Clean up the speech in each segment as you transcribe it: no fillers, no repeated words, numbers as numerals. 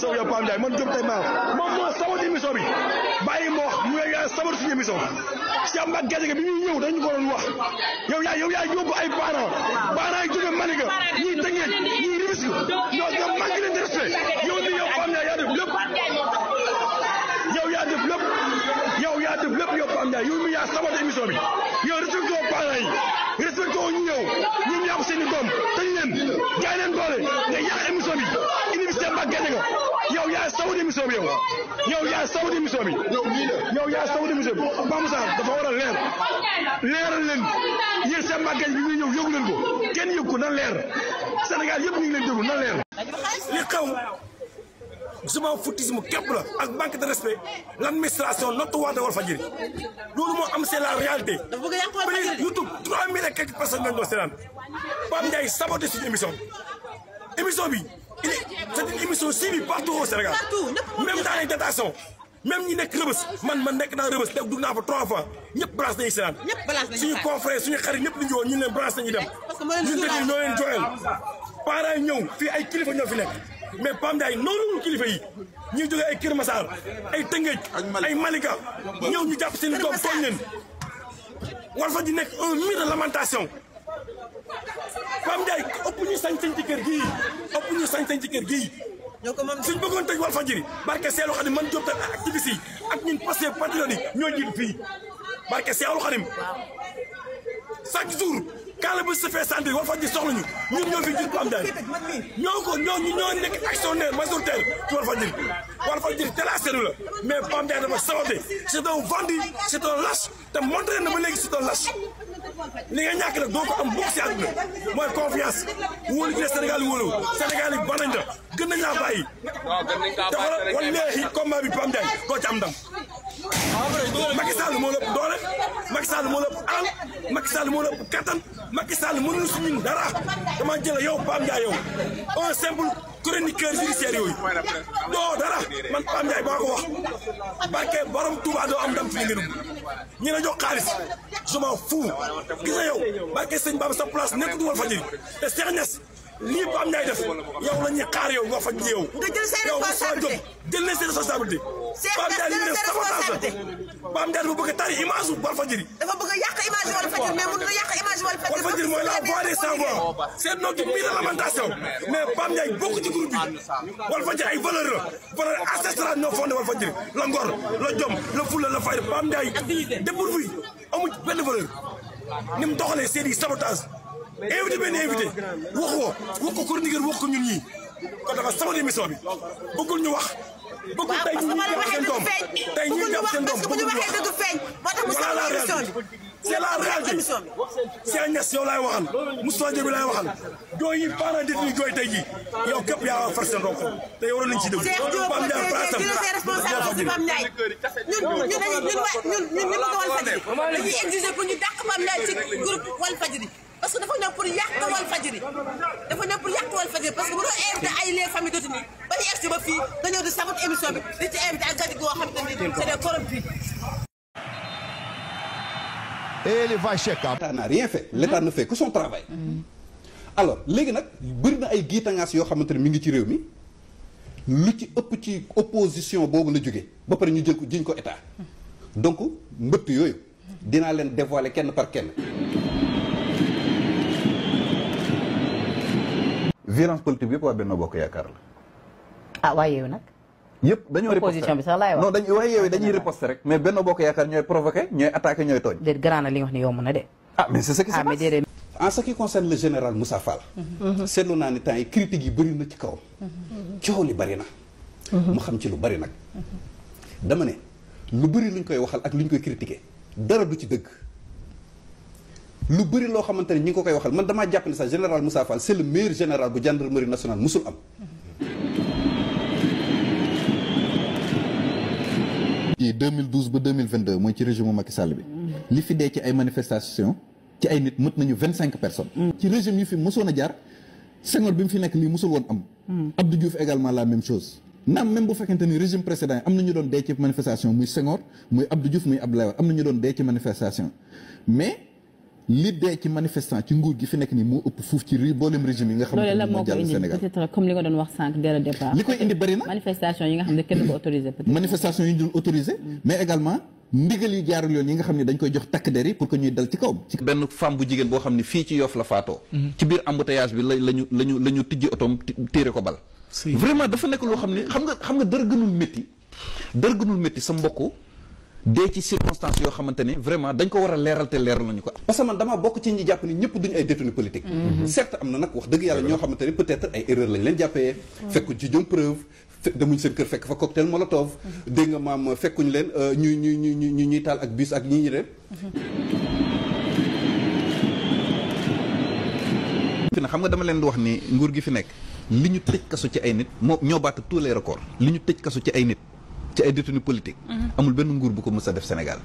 émission bi yow Pape Ndiaye man Diop tey maa moom moo saboté émission bi bàyyi ma wax mu yaa saboté suñu émission Cheikh Mbacke Gadiaga bi ñuy ñëw dañu ko doon wax yow yaa yóbbu ay parents yi jóge Malika ñii Tëngéej ñii Rufisque ñoo nga manqué leen de respect yow mi yow Pape Ndiaye yaa def lépp yow yaa def lépp yow Pape Ndiaye yow mi yaa saboté émission bi yow respecté woo parents yi respecté woo ñu ñëw ñu yàqu seen i doom tëj leen jaay leen doole nga yàq émission bi université Mbacke Gadiaga yow yaa saboté émission bi yow yaa saboté émission bi yow yaa saboté émission bi Ba Moussa dafa war a leeral leen yéen seen Mbacke bi muy ñëw yëgu leen ko kenn yëg ko na leer Sénégal yëpp ñu ngi leen déglu na leer li xaw suma foutisme képp la ak manque de respect l'administration notoire de Walfadjri loolu moo am c'est la réalité YouTube 3000 et quelques personnes ñoo doon seetaan Pape Ndiaye saboté suñu émission bi c'est une émission suivie partout au Sénégal même dans les détentions même ñi nekk Rebeuss man nekk naa Rebeuss dugg naa fa 3 fois ñëpp branche nañu seetaan suñu confrère suñu xarit ñëpp li ñu woon ñu leen branche nañu dem ñun dëgg ñoo leen joyal parents yi ñëw fii ay kilifa ñoo fi nekk mais Pape Ndiaye noonu kilifa yi ñuy jógee ay Kër Massar ay Tëngéej ay Malika ñëw ñu jàpp seen doom tooñ leen Walfadjri nekk un mur de lamentation Pape Ndiaye ëpp ñu sañ-sañ ci kër gii suñ bëggoon tëj Walfadjri barke Seexul Xadim man Diop ak activiste yi ak ñun Pastef patriote yi ñoo jiitu fii barke Seexul Xadim chaque jour quand le bus se fait sentir Walfadjri soxla ñu ñun ñoo fi jiitu Pape Ndiaye ñoo nekk actionnaire majoritaire ci Walfadjri te la seetlu la mais Pape Ndiaye dafa saboté c'est un vendu c'est un lâche te montré na ba léegi c'est un lâche li nga ñàkk nag doo ko am bokk si àdduna mooy confiance wóolu gi Sénégal wóolu Sénégal yi banañ la gën nañ laa bàyyi dafa wallahi combat bi Pape Ndiaye doo ci am ndam Macky Sall moo la ëpp doole Macky Sall moo la ëpp alal Macky Sall moo la ëpp kattan Macky Sall mënul si ñun dara dama jël yow Pape Ndiaye yow un simple chroniqueur judiciaire yooyu doo dara man Pape Ndiaye baa ko wax barke borom Touba doo am ndam fi nga dugg ñi la jox xaalis je m'en fous gis nga yow barke sëñ Baba sa place nekkul Walfadjri te Cheikh Niass lii Pape Ndiaye def yow la ñuy xaar yow nga faj yow jël nañ seen responsabilité Pape Ndiaye li mu def sabotage la Pape Ndiaye dafa bëgg a tari image u Walfadjri dafa bëgg a yàq image Walfadjri mais mënul yàq image Walfadjri mooy la voix des sans voix c'est notre mine de lamentation mais Pape Ndiaye bokk ci groupe bi Walfadjri ay valeur ancestral ñoo fondé Walfadjri la ngor la jom la fulla la fayda Pape Ndiaye dépourvu amul benn valeur ni mu doxalee c'est du sabotage invité benn invité wax ko chroniqueur wax ko ñun ñii kon dafa saboté émission bi bëggul ñu wax bëggul tey ñu jàpp seen doom tey ñu jàpp seen doom bëggul ñu wax voilà la réalité c'est la réalité Cheikh Niass yow laay waxal Moustapha Diop laay waxal jooy yi parents détenus jooy tey jii yow képp yaa far seen roq te yow waroon nañu ci déglu Pape Ndiaye place ñun Walfadjri dañuy exiger pour ñu dàq Pape Ndiaye ci groupe Walfadjri parce que dafa ñëw pour yàq Walfadjri parce que bu doon invité ay les familles détenues ba ñu egsi ba fii nga ñëw di saboter émission bi di ci invité ak gadi goo xam ne c'est des corrompus. Ele vai checar. L'État n'a rien fait. L'État ne fait que son travail. Alors léegi nag bëri na ay giitangaas yoo xamante ne mi ngi ci réew mi lu ci ëpp ci opposition boobu la jógee ba pare ñu jël ko jiñ ko état donc mbëtt yooyu dinaa leen dévoiler kenn par kenn. violence politique bi yëpp waa Benno Bokk Yaakaar la. ah waaye yow nag. yëpp dañoo riposter opposition bi sax laay wax. non dañuy waaye yow dañuy riposter rek mais Benno Bokk Yaakaar ñooy provoqué ñooy attaqué ñooy tooñ. déet grand na li nga wax ni yomb na de. ah mais c'est ce qui se passe. En ce qui concerne le général Moussa Fall. seetlu naa ni temps yi critiques yi bëri na ci kaw. coow li bëri na. mu xam ci lu bëri nag. dama ne lu bëri luñ koy waxal ak luñ koy critiquer dara du ci dëgg. lu bëri loo xamante ne ñi ngi ko koy waxal man damaa jàpp ne sax général Moussa Fall c'est le meilleur général bu gendarmerie nationale musul am. ci 2012 ba 2022 mooy ci régime Macky Sall bi. li fi dee ci ay manifestations ci ay nit mët nañu 25 personnes. ci régime yi fi mosoon a jaar Senghor bi mu fi nekk lii mosul woon am. Abdou Diouf également la même chose. naam même bu fekkente ni régime précédent yi am na ñu doon dee ci manifestation muy Senghor muy Abdou Diouf muy Abdoulaye Wade am na ñu doon dee ci manifestation mais. li dee ci manifestant ci nguur gi fi nekk nii moo ëpp fuuf ci boolem régime yi nga xamante ne moo jàll Sénégal peut-être comme li nga doon wax sànq dès le départ. li koy indi bëri na manifestation yi nga xam ne kenn du ko autorisé peut-être. manifestation yi ñu dul autorisé mais également ndigal yi jaarul yoon yi nga xam ne dañ koy jox takk der yi pour que ñuy dal ci kawam. benn femme bu jigéen boo xam ne fii ci Yoff la faatoo. ci biir embouteillage bi lañu tijji otoom téere ko bal. vraiment dafa nekk loo xam ne xam nga dara gënul métti sa mbokk dee ci circonstances yoo xamante ne vraiment dañ ko war a leeral te leeral nañu ko. parce que man damaa bokk ci ñi jàpp ni ñëpp duñu ay détenus politiques. certes am na nag wax dëgg yàlla ñoo xamante ne peut-être ay erreur lañ leen jàppee. fekkuñ ci jom preuve demuñ seen kër fekk fa cocktail molotov. dégg nga maam fekkuñ leen ñuy taal ak bus ak ñi dem. fi na xam nga dama leen di wax ni nguur gi fi nekk li ñu tëj kaso ci ay nit moo ñoo baat tous les records li ñu tëj kaso ci ay nit. ci ay détenus politique amul benn nguur bu ko mës a def Sénégal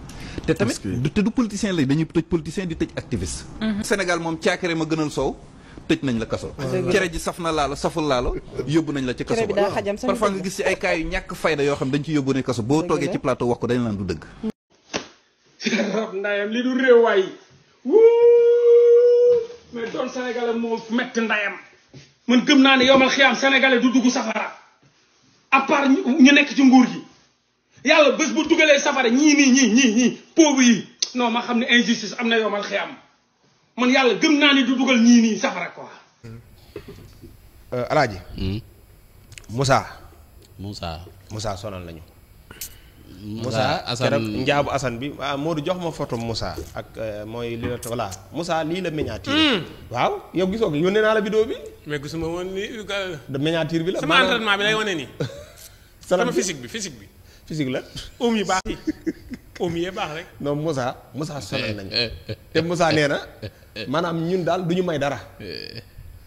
te tamit te du politicien lay dañuy tëj politicien di tëj activiste Sénégal moom caakare ma gënal soow tëj nañ la kaso cere ji saf na laalo saful laalo yóbbu nañ la ci kaso ba parfois nga gis ci ay cas yu ñàkk fayda yoo xam dañ ci yóbbu ne kaso boo toogee ci plateau wax ko dañ laan du dëgg rab ndayam li du réew waay mais doon sénégalais moo metti ndayam man gëm naa ne yomal xiyaam sénégalais du dugg safara à part ñu nekk ci nguur gi yàlla bés bu dugalee safara ñii pauvre yi non ma xam ne injustice am na yomal xiyam man yàlla gëm naa ni du dugal ñii safara quoi. Alaaji. Moussa sonal nañu. Moussa Assane njaabu Assane bi Modou jox ma photo Moussa ak mooy li la voilà Moussa lii la miniature. waaw yow gisoo ko yónnee naa la vidéo bi. mais gisuma woon ni de miniature bi la. sama entraînement bi lay wane nii. sama physique bi. physique la. oom yi baax yi oom yi baax rek. non Moussa sonal nañu te Moussa nee na maanaam ñun daal du ñu may dara.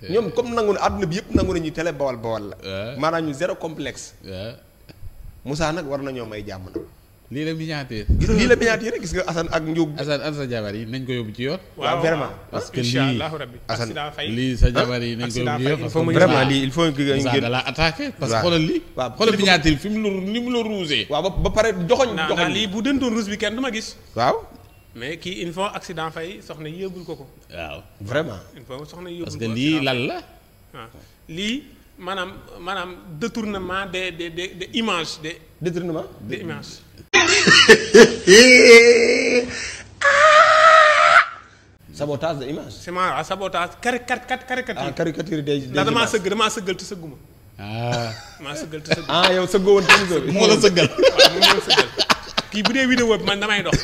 ñoom comme nangu ne àdduna bi yëpp nangu nañu télé bawal la. maanaam ñu zéro complexe. Moussa nag war nañoo may jàmm nag. lii la miniature. Gis nga Assane ak Ndiob. Assane sa jabar yi nañ ko yóbbu ci yoon. waaw vraiment. parce que lii Assane lii sa jabar yi nañ ko yóbbu ci yoon. parce que vraiment lii il faut que ngeen da la attaqué. parce que xoolal lii. waaw xoolal miniature fi mu la ruusee. waaw ba pare joxoñ lii bu dëntoon ruus bi kenn du ma gis. waaw. mais kii il faut accident fay soxna yóbbul ko. waaw vraiment. il faut soxna yóbbul ko parce que lii lan la. waaw lii maanaam détournement de image de. détournement de image. sabotage de image. c'est marrant sabotage caricature. caricature des ndax damaa sëggal te sëgguma. maa sëggal te sëgguma. yow sëggoo woon te moo la sëggal. waaw moo la sëggal kii bu dee vidéo bi man damay dox.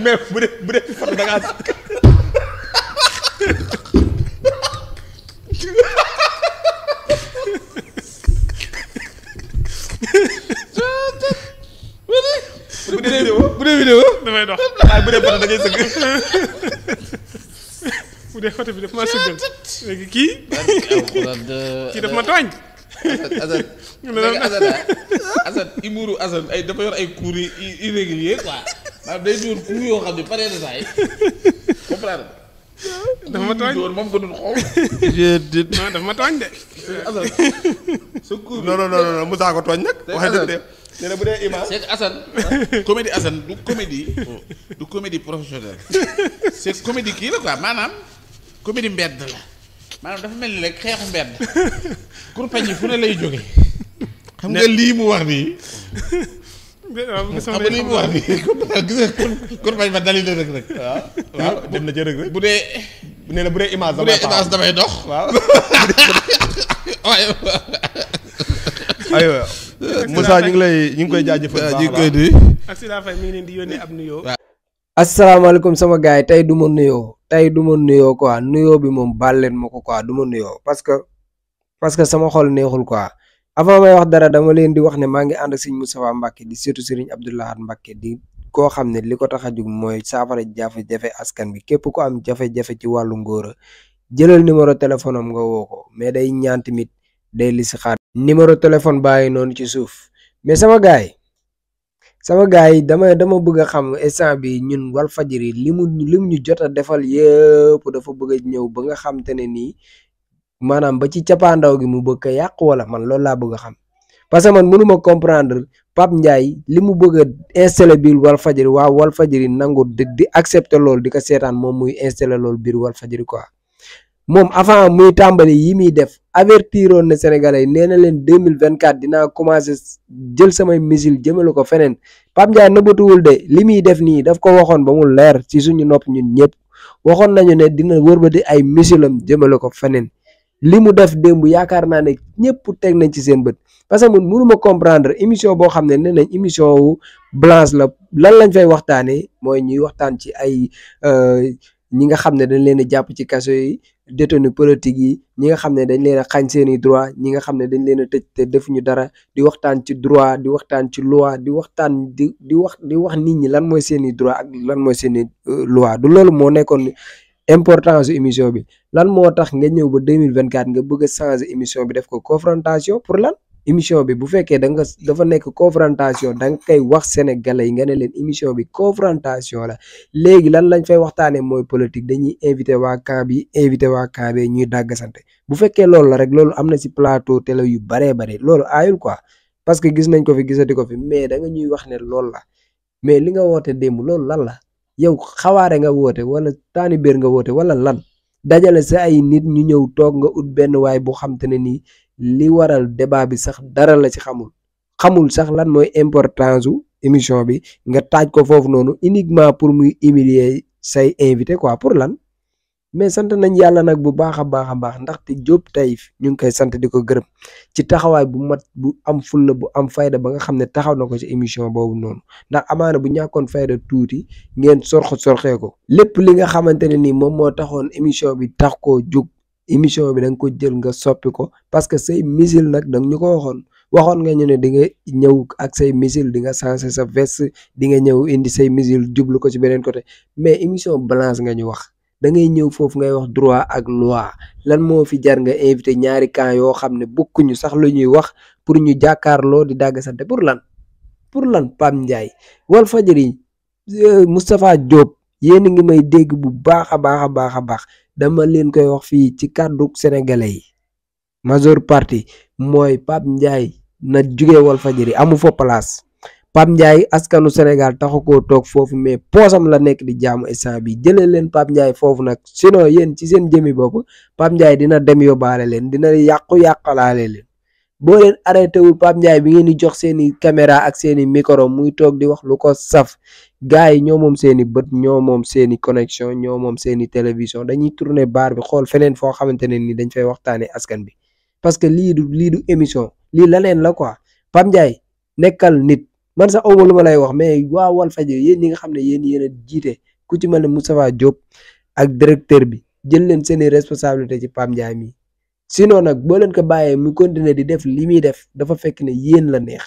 mais bu dee photo da ngaa. bu dee vidéo damay dox. waaye bu dee photo da ngay sëgg. bu dee photo bi daf maa sëggal léegi kii daf ma tooñ. Assane imuru Assane ay dafa yor ay cours irrégulier quoi maanaam day doon cours yoo xam ne pare na saa yi comprendre dafa ma tooñ moom ko doon xool. non dafa ma tooñ de. Assane sa cours non Moussa ko tooñ nag. wax dëgg de nee na bu dee image. c'est que Assane comédie Assane du comédie professionnelle c'est comédie kii la quoi maanaam comédie mbedd la maanaam dafa mel ni rek xeexu mbedd kurpañ yi fu ne lay jóge xam nga lii mu wax nii xam nga lii mu wax nii gis nga kurpañ ba dali la rek waaw dem na ci rek bu dee nee na bu dee image damay dox waaw waaye aywa Moussa ñu ngi koy jaajëfal. ñu ngi koy nuyu. accident fay mi ngi leen di yónnee ab nuyoo. asalaamaaleykum sama gars yi tey du ma nuyoo quoi nuyoo bi moom baal leen ma ko quoi du ma nuyoo parce que sama xol neexul quoi avant may wax dara dama leen di wax ne maa ngi ànd ak sëñ Moustapha Mbacke di surtout Serigne Abdoulaye Mbacke di koo xam ne li ko tax a jóg mooy saafara jafe-jafe askan bi képp ku am jafe-jafe ci wàllu ngóora jëlal numéro téléphone am nga woo ko mais day ñaan tamit day li si xaar numéro téléphone bàyyi noonu ci suuf mais sama gars yi dama bëgg a xam instant bi ñun Walfadjri lim ñu jot a defal yëpp dafa bëgg a ñëw ba nga xam te ne nii maanaam ba ci cappaandaw gi mu bëgg a yàq wala man loolu laa bëgg a xam parce que man mënuma comprendre Pape Ndiaye li mu bëgg a installé biir Walfadjri waaw Walfadjri nangu di accepter loolu di ko seetaan moom muy installé loolu biir Walfadjri quoi moom avant muy tàmbali yi muy def avertiroon na Sénégalais yi nee na leen 2024 dinaa commencé jël samay missile jëmale ko feneen Pape Ndiaye nëbbatuwul de li muy def nii daf ko waxoon ba mu leer ci suñu nopp ñun ñëpp waxoon nañu ne dina wërbati ay missilam jëmale ko feneen li mu def démb yaakaar naa ne ñëpp teg nañ ci seen bët parce que man mënuma comprendre émission boo xam ne nee nañ émission wu blanche la lan lañ fay waxtaanee mooy ñuy waxtaan ci ay ñi nga xam ne dañ leen a jàpp ci kaso yi détenu politique yi ñi nga xam ne dañ leen a xañ seeni droit ñi nga xam ne dañ leen a tëj te defuñu dara di waxtaan ci droit di waxtaan ci loi di waxtaan di wax nit ñi lan mooy seeni droit ak lan mooy seeni loi du loolu moo nekkoon importance émission bi lan moo tax nga ñëw ba 2024 nga bëgg a changer émission bi def ko confrontation pour lan émission bi bu fekkee dafa nekk confrontation da nga koy wax sénégalais yi nga ne leen émission bi confrontation la léegi lan lañ fay waxtaanee mooy politique dañuy invité waa camp bi invité waa camp bi ñuy dàggasante bu fekkee loolu la rek loolu am na si plateau télé yu baree bare loolu aayul quoi parce que gis nañ ko fi gisati ko fi mais da nga ñuy wax ne loolu la mais li nga woote démb loolu lan la yow xawaare nga woote wala taani béer nga woote wala lan dajale sa ay nit ñu ñëw toog nga ut benn waay bu xam te ne nii li waral débat bi sax dara la ci xamul sax lan mooy importance u émission bi nga taaj ko foofu noonu uniquement pour muy humilier say invité quoi pour lan mais sant nañ yàlla nag bu baax a baax ndaxte Diop Taïf ñu ngi koy sant di ko gërëm ci taxawaay bu mat bu am fulla bu am fayda ba nga xam ne taxaw na ko ci émission boobu noonu ndax amaana bu ñàkkoon fayda tuuti ngeen sorxee ko lépp li nga xamante ne nii moom moo taxoon émission bi tax koo jóg émission bi da nga ko jël nga soppi ko parce que say missile nag da nga ñu ko waxoon nga ñu ne di nga ñëw ak say missile di nga changer sa veste di nga ñëw indi say missile jublu ko ci beneen côté mais émission balance nga ñu wax da ngay ñëw foofu ngay wax droit ak loi lan moo fi jar nga invité ñaari camp yoo xam ne bokkuñu sax lu ñuy wax pour ñu jàkkaarloo di dàgg sante pour lan Pape Ndiaye Walfadjri Moustapha Diop yéen a ngi may dégg bu baax a baax dama leen koy wax fii ci kàddu sénégalais yi majeure partie mooy Pape Ndiaye na jugee Walfadjri amu fa place Pape Ndiaye askanu Sénégal taxu koo toog foofu mais poosam la nekk di jaamu instant bi jëlee leen Pape Ndiaye foofu nag sinon yéen ci seen jëmi bopp Pape Ndiaye dina dem yóbbaale leen dina yàqalaale leen boo leen arrêté wul Pape Ndiaye bi ngeen di jox seeni caméra ak seeni micro muy toog di wax lu ko saf gars yi ñoo moom seeni bët ñoo moom seeni connexion ñoo moom seeni télévision dañuy tourner bar bi xool feneen foo xamante ne ni dañ fay waxtaanee askan bi parce que lii du émission lii leneen la quoi Pape Ndiaye nekkal nit man sax awma lu ma lay wax mais waa Walfadjri yéen ñi nga xam ne yéen a jiite ku ci mel ne Moustapha Diop ak directeur bi jël leen seeni responsabilité ci Pape Ndiaye mi sinon nag boo leen ko bàyyee mu continuer di def li muy def dafa fekk ne yéen la neex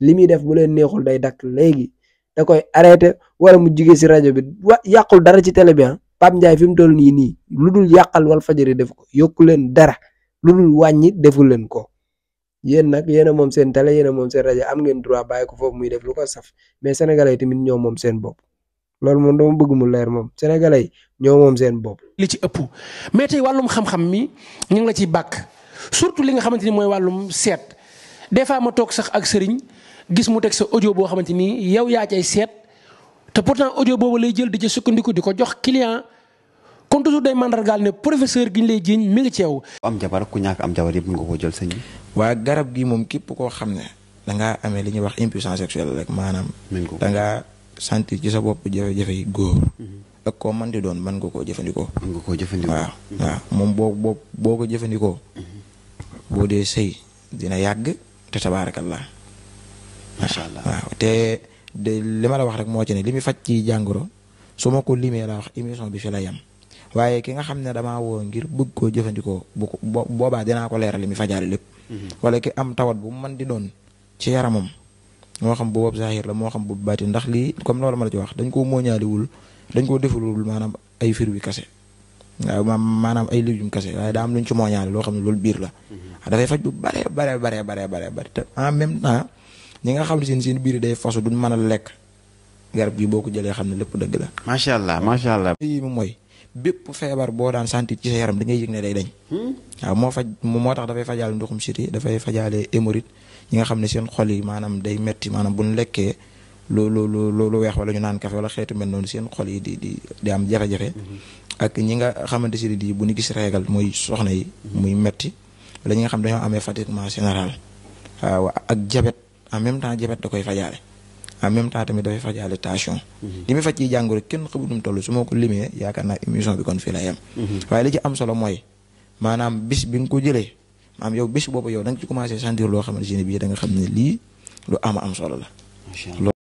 li muy def bu leen neexul day dakk léegi da koy arrêté wala mu jugee si rajo bi yàqul dara ci télé bi Pape Ndiaye fi mu toll nii lu dul yàqal Walfadjri def ko yokku leen dara lu dul wàññi deful leen ko yéen nag yéen a moom seen télé yéen a moom seen rajo am ngeen droit bàyyi ko foofu muy def lu ko saf mais sénégalais tamit ñoo moom seen bopp loolu moom dama bëgg mu leer moom sénégalais ñoo moom seen bopp. li ci ëpp mais tey wàllum xam-xam mi ñu ngi la ciy bàkk surtout li nga xamante ni mooy wàllum seet des fois ma toog sax ak sëriñ gis mu teg sa audio boo xamante ni yow yaa cay seet te pourtant audio boobu lay jël di ca sukkandiku di ko jox client kon toujours day mandargaal ne professeur gi ñu lay jiiñ mi ngi ci yow. am jabar ku ñàkk am jabar yëpp nga ko jël sëñ bi. waa garab gi moom képp koo xam ne dangaa amee li ñuy wax impuissance sexuelle rek maanaam. dangaa sentir ci sa bopp jafe-jafe yi góor. ak koo mën di doon mën nga koo jëfandikoo. mën nga koo jëfandikoo waaw moom boo ko jëfandikoo. boo dee sëy dina yàgg te tabaarakallah. macha allah waaw te li ma la wax rek moo ci ne li muy faj ci jàngoro su ma ko limee la wax émission bi fi la yem waaye ki nga xam ne damaa woo ngir bëgg koo jëfandikoo boobaa dinaa ko leeral li muy fajaale lépp. wala ki am tawat bu mu mën di doon ci yaramam moo xam boobu zahir la moo xam boobu baati ndax lii comme loolu ma la ci wax dañ koo mooñaaliwul dañ koo defalul maanaam ay fir wi kase waaw maanaam ay légumes kase waaye daa am luñ ci mooñaale loo xam ne loolu biir la. dafay faj bu bare te en même temps ñi nga xam ne seen biir day fasu duñ mën a lekk garab gi boo ko jëlee xam ne lépp dëgg la. macha allah macha allah. lii moom mooy bépp feebar boo daan sentir ci sa yaram da ngay yëg ne day dañ. waaw moo tax dafay fajaale ndoxum siti dafay fajaale hémorroïde ñi nga xam ne seen xol yi maanaam day metti maanaam bu ñu lekkee lu weex wala ñu naan café wala xeetu mel noonu seen xol yi di am jafe-jafe ak ñi nga xamante si di bu ñu gis régal mooy soxna yi muy metti wala ñi nga xam dañoo amee fatiguement général waaw ak diabète en même temps diabète da koy fajaale en même temps tamit dafay fajaale tension li muy faj ci jàngoro kenn xamul nu mu toll su ma ko limee yaakaar naa émission bi kon fii la yem waaye li ci am solo mooy maanaam bis bi nga ko jëlee maanaam yow bis boobu yow da nga ci commencé sentir loo xamante ne bii da nga xam ne lii lu am solo la